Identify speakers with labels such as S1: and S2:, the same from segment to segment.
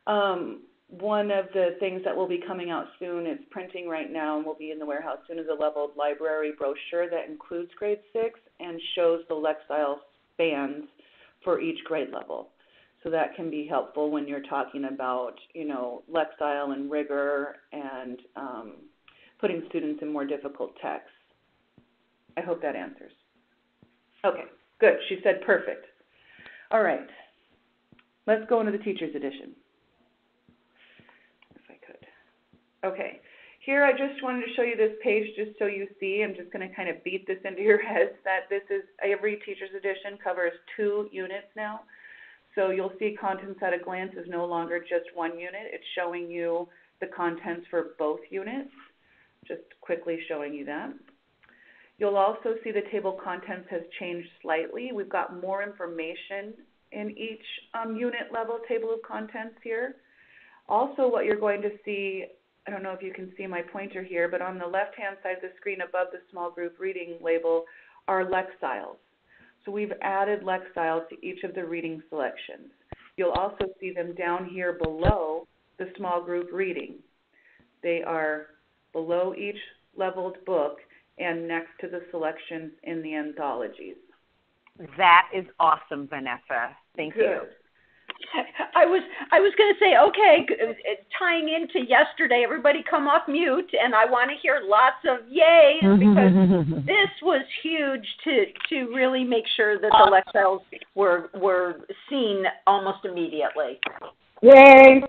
S1: One of the things that will be coming out soon, it's printing right now and will be in the warehouse soon, is a leveled library brochure that includes grade 6 and shows the Lexile spans for each grade level. So that can be helpful when you're talking about, Lexile and rigor and putting students in more difficult texts. I hope that answers. Okay, good. She said perfect. All right. Let's go into the Teacher's Edition. Okay, here I just wanted to show you this page just so you see. I'm just going to kind of beat this into your heads that this is every Teacher's Edition covers 2 units now. So you'll see Contents at a Glance is no longer just 1 unit. It's showing you the contents for both units, just quickly showing you that. You'll also see the table of contents has changed slightly. We've got more information in each unit level table of contents here. Also, what you're going to see, I don't know if you can see my pointer here, but on the left-hand side of the screen above the small group reading label are Lexiles. So we've added Lexiles to each of the reading selections. You'll also see them down here below the small group reading. They are below each leveled book and next to the selections in the anthologies.
S2: That is awesome, Vanessa. Thank you.
S3: I was going to say, okay, tying into yesterday, everybody come off mute, and I want to hear lots of yays because this was huge to really make sure that the Lexiles were seen almost immediately.
S2: Yay!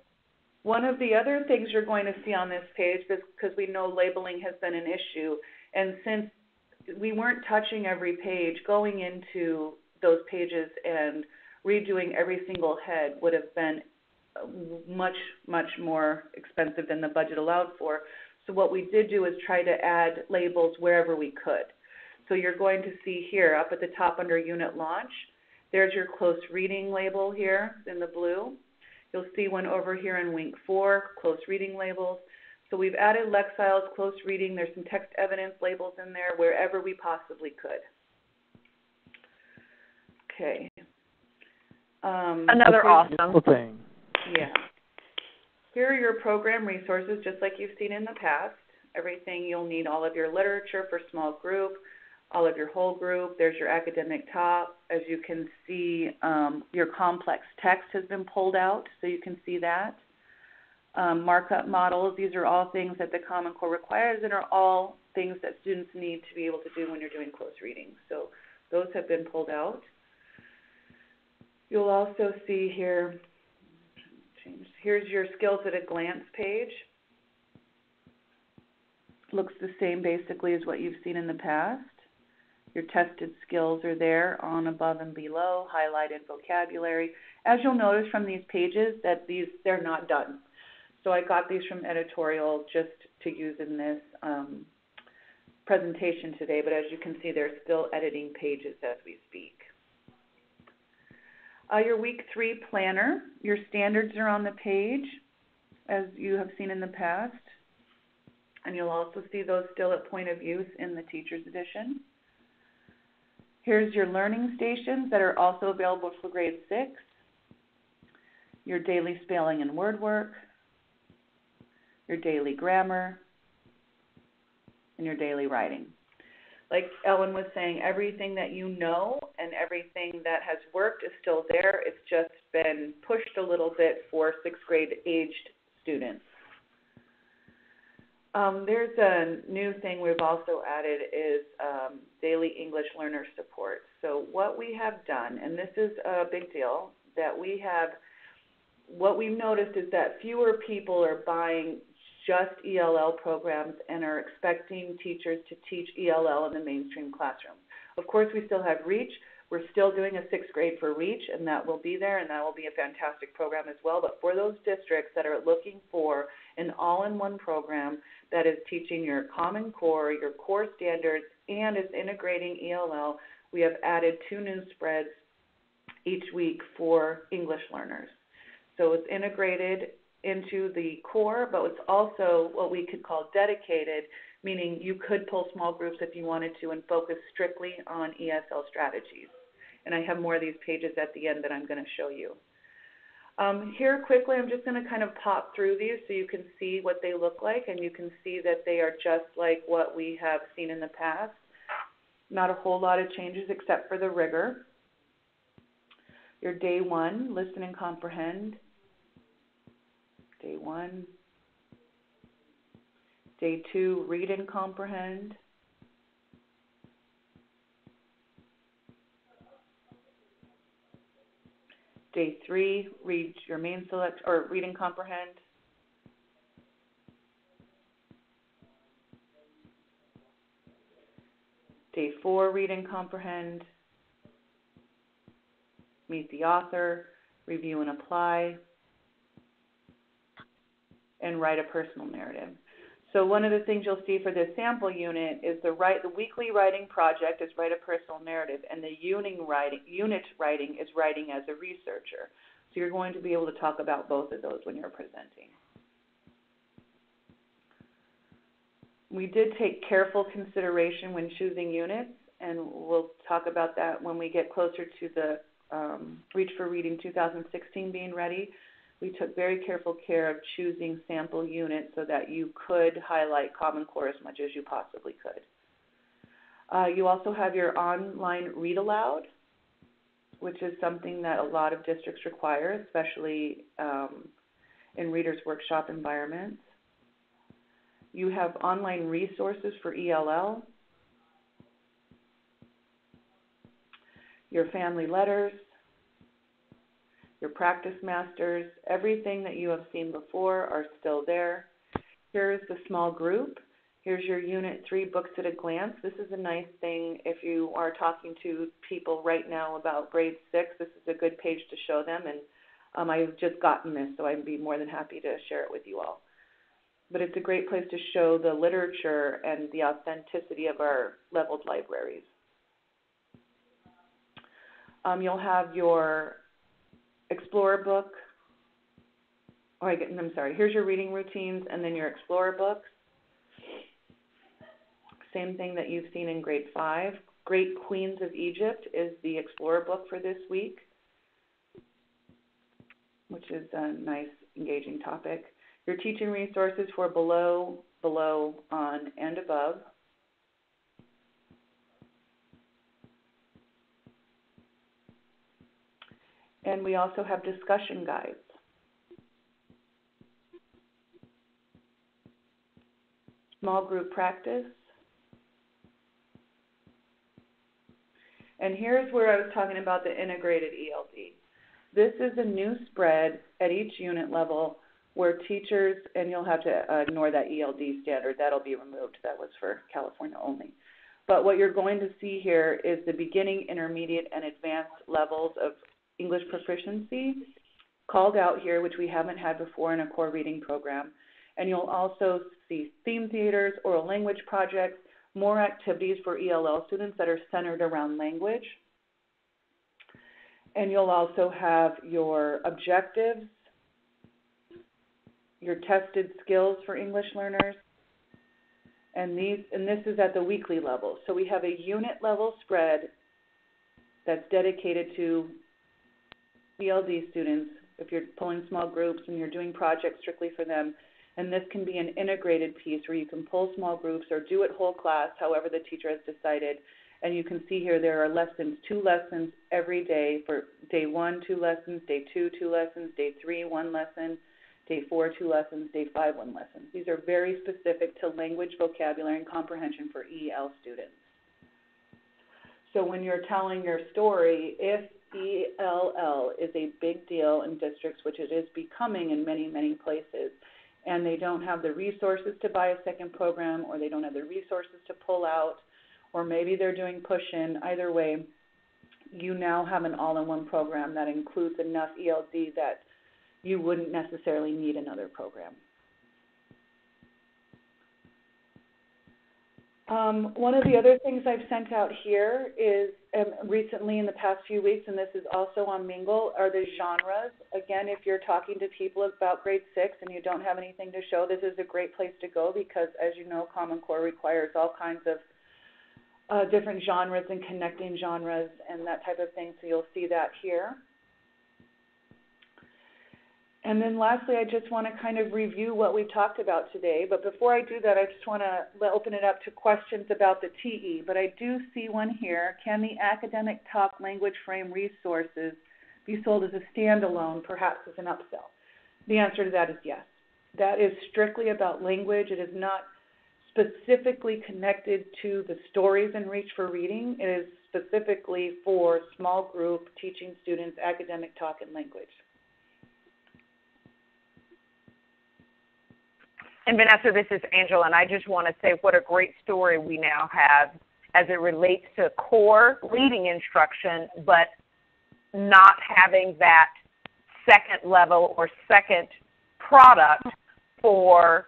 S1: One of the other things you're going to see on this page, because we know labeling has been an issue, and since we weren't touching every page, going into those pages and redoing every single head would have been much, much more expensive than the budget allowed for. So what we did do is try to add labels wherever we could. So you're going to see here up at the top under Unit Launch, there's your close reading label here in the blue. You'll see one over here in Week 4, close reading labels. So we've added Lexiles, close reading. There's some text evidence labels in there wherever we possibly could. Okay.
S2: Another awesome
S4: thing.
S1: Yeah. Here are your program resources, just like you've seen in the past. Everything you'll need, all of your literature for small group, all of your whole group. There's your academic top. As you can see, your complex text has been pulled out, so you can see that. Markup models, these are all things that the Common Core requires and are all things that students need to be able to do when you're doing close reading. So those have been pulled out. You'll also see here, here's your Skills at a Glance page. Looks the same basically as what you've seen in the past. Your tested skills are there on above and below, highlighted vocabulary. As you'll notice from these pages that they're not done. So I got these from editorial just to use in this presentation today, but as you can see, they're still editing pages as we speak. Your Week 3 planner, your standards are on the page, as you have seen in the past. And you'll also see those still at point of use in the Teacher's Edition. Here's your learning stations that are also available for grade 6. Your daily spelling and word work, your daily grammar, and your daily writing. Like Ellen was saying, everything that you know and everything that has worked is still there. It's just been pushed a little bit for 6th grade aged students. There's a new thing we've also added is daily English learner support. So what we have done, and this is a big deal, that what we've noticed is that fewer people are buying just ELL programs and are expecting teachers to teach ELL in the mainstream classroom. Of course, we still have REACH. We're still doing a 6th grade for REACH, and that will be there, and that will be a fantastic program as well. But for those districts that are looking for an all-in-one program that is teaching your Common Core, your core standards, and is integrating ELL, we have added 2 new spreads each week for English learners. So it's integrated into the core, but it's also what we could call dedicated, meaning you could pull small groups if you wanted to and focus strictly on ESL strategies. And I have more of these pages at the end that I'm going to show you. Here quickly, I'm just going to kind of pop through these so you can see what they look like, and you can see that they are just like what we have seen in the past. Not a whole lot of changes except for the rigor. Your day 1, listen and comprehend. Day 1. Day 2, read and comprehend. Day 3, read your main select or read and comprehend. Day 4, read and comprehend. Meet the author, review and apply, and write a personal narrative. So one of the things you'll see for this sample unit is the weekly writing project is write a personal narrative, and the unit writing is writing as a researcher. So you're going to be able to talk about both of those when you're presenting. We did take careful consideration when choosing units, and we'll talk about that when we get closer to the Reach for Reading 2016 being ready. We took very careful care of choosing sample units so that you could highlight Common Core as much as you possibly could. You also have your online read aloud, which is something that a lot of districts require, especially in Reader's Workshop environments. You have online resources for ELL, your family letters, your practice masters, everything that you have seen before are still there. Here's the small group. Here's your Unit 3 Books at a Glance. This is a nice thing if you are talking to people right now about grade 6. This is a good page to show them, and I've just gotten this, so I'd be more than happy to share it with you all. But it's a great place to show the literature and the authenticity of our leveled libraries. You'll have your Explorer book. Here's your reading routines and then your Explorer books. Same thing that you've seen in grade 5. Great Queens of Egypt is the Explorer book for this week, which is a nice, engaging topic. Your teaching resources for below, on, and above. And we also have discussion guides. Small group practice. And here's where I was talking about the integrated ELD. This is a new spread at each unit level where teachers, and you'll have to ignore that ELD standard, that'll be removed, that was for California only. But what you're going to see here is the beginning, intermediate, and advanced levels of English proficiency called out here, which we haven't had before in a core reading program. And you'll also see theme theaters, oral language projects, more activities for ELL students that are centered around language. And you'll also have your objectives, your tested skills for English learners, and this is at the weekly level. So we have a unit level spread that's dedicated to ELD students, if you're pulling small groups and you're doing projects strictly for them. And this can be an integrated piece where you can pull small groups or do it whole class, however the teacher has decided. And you can see here there are lessons, 2 lessons every day. For day 1, 2 lessons, day 2, 2 lessons, day 3, 1 lesson, day 4, 2 lessons, day 5, 1 lesson. These are very specific to language, vocabulary, and comprehension for EL students. So when you're telling your story, if ELL is a big deal in districts, which it is becoming in many, many places, and they don't have the resources to buy a second program, or they don't have the resources to pull out, or maybe they're doing push-in, either way, you now have an all-in-one program that includes enough ELD that you wouldn't necessarily need another program. One of the other things I've sent out here is recently in the past few weeks, and this is also on Mingle, are the genres. Again, if you're talking to people about grade 6 and you don't have anything to show, this is a great place to go because, as you know, Common Core requires all kinds of different genres and connecting genres and that type of thing, so you'll see that here. And then lastly, I just want to kind of review what we've talked about today. But before I do that, I just want to open it up to questions about the TE. But I do see one here. Can the academic talk language frame resources be sold as a standalone, perhaps as an upsell? The answer to that is yes. That is strictly about language. It is not specifically connected to the stories in Reach for Reading. It is specifically for small group teaching students academic talk and language.
S2: And Vanessa, this is Angela, and I just want to say what a great story we now have as it relates to core reading instruction, but not having that second level or second product for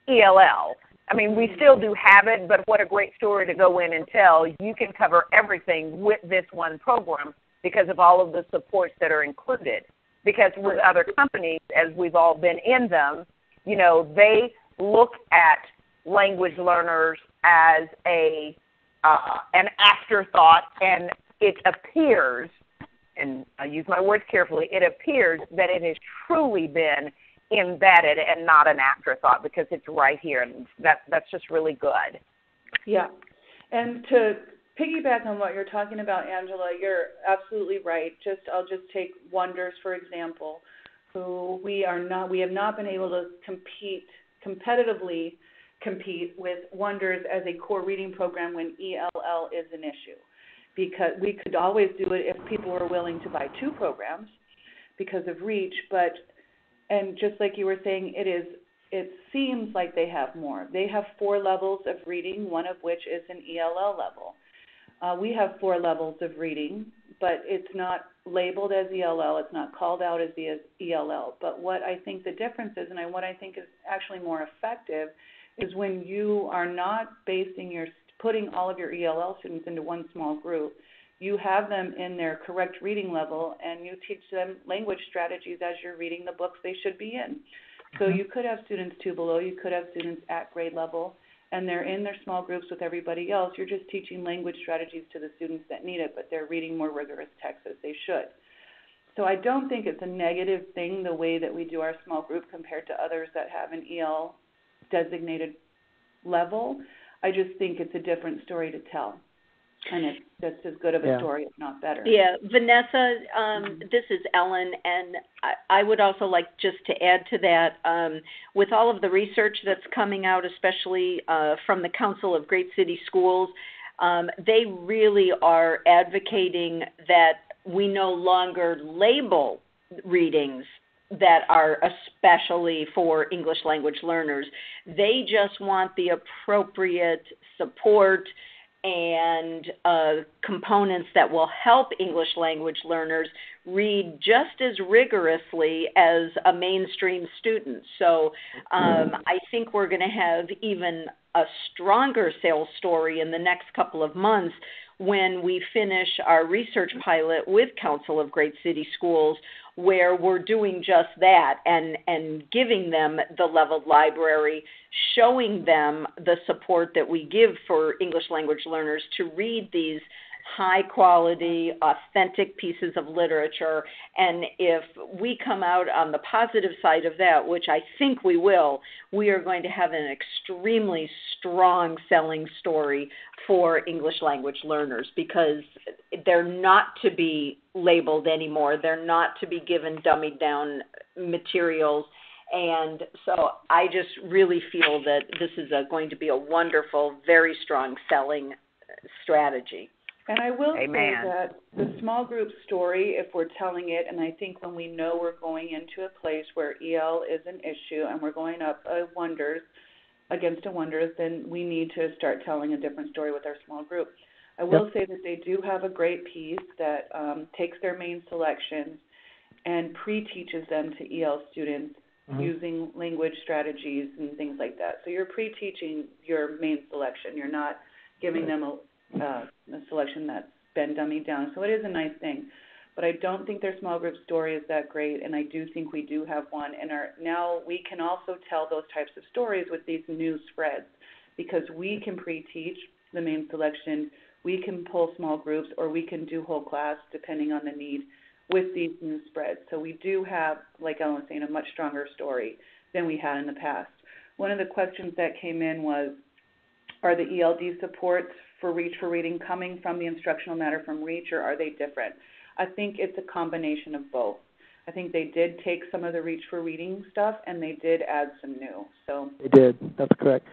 S2: ELL. I mean, we still do have it, but what a great story to go in and tell. You can cover everything with this one program because of all of the supports that are included. Because with other companies, as we've all been in them, you know, they look at language learners as an afterthought, and it appears, and I use my words carefully, it appears that it has truly been embedded and not an afterthought because it's right here, and that's just really good.
S1: Yeah, and to piggyback on what you're talking about, Angela, you're absolutely right. I'll just take Wonders, for example, who we have not been able to competitively compete with Wonders as a core reading program when ELL is an issue, because we could always do it if people were willing to buy two programs because of Reach, and just like you were saying, it seems like they have more. They have 4 levels of reading, one of which is an ELL level. We have 4 levels of reading, but it's not labeled as ELL. It's not called out as ELL. But what I think the difference is, and what I think is actually more effective, is when you are not putting all of your ELL students into one small group. You have them in their correct reading level, and you teach them language strategies as you're reading the books they should be in. So you could have students 2 below, you could have students at grade level, and they're in their small groups with everybody else. You're just teaching language strategies to the students that need it, but they're reading more rigorous text as they should. So I don't think it's a negative thing the way that we do our small group compared to others that have an EL designated level. I just think it's a different story to tell. And it's just as good of a story, if not better.
S3: Yeah, Vanessa, this is Ellen, and I would also like just to add to that, with all of the research that's coming out, especially from the Council of Great City Schools, they really are advocating that we no longer label readings that are especially for English language learners. They just want the appropriate support and components that will help English language learners read just as rigorously as a mainstream student. So I think we're going to have even a stronger sales story in the next couple of months when we finish our research pilot with Council of Great City Schools, where we're doing just that and giving them the leveled library, showing them the support that we give for English language learners to read these high-quality, authentic pieces of literature. And if we come out on the positive side of that, which I think we will, we are going to have an extremely strong selling story for English language learners because they're not to be labeled anymore. They're not to be given dummied-down materials. And so I just really feel that this is going to be a wonderful, very strong selling strategy.
S1: And I will
S2: Amen.
S1: say that the small group story, if we're telling it, and I think when we know we're going into a place where EL is an issue and we're going up against a Wonders, then we need to start telling a different story with our small group. I will say that they do have a great piece that takes their main selections and pre-teaches them to EL students using language strategies and things like that. So you're pre-teaching your main selection. You're not giving them a selection that's been dummied down. So it is a nice thing. But I don't think their small group story is that great, and I do think we do have one. And now we can also tell those types of stories with these new spreads because we can pre-teach the main selection, we can pull small groups, or we can do whole class depending on the need with these new spreads. So we do have, like Ellen was saying, a much stronger story than we had in the past. One of the questions that came in was, are the ELD supports for Reach for Reading coming from the instructional matter from Reach, or are they different? I think it's a combination of both. I think they did take some of the Reach for Reading stuff, and they did add some new. So
S4: they did. That's correct.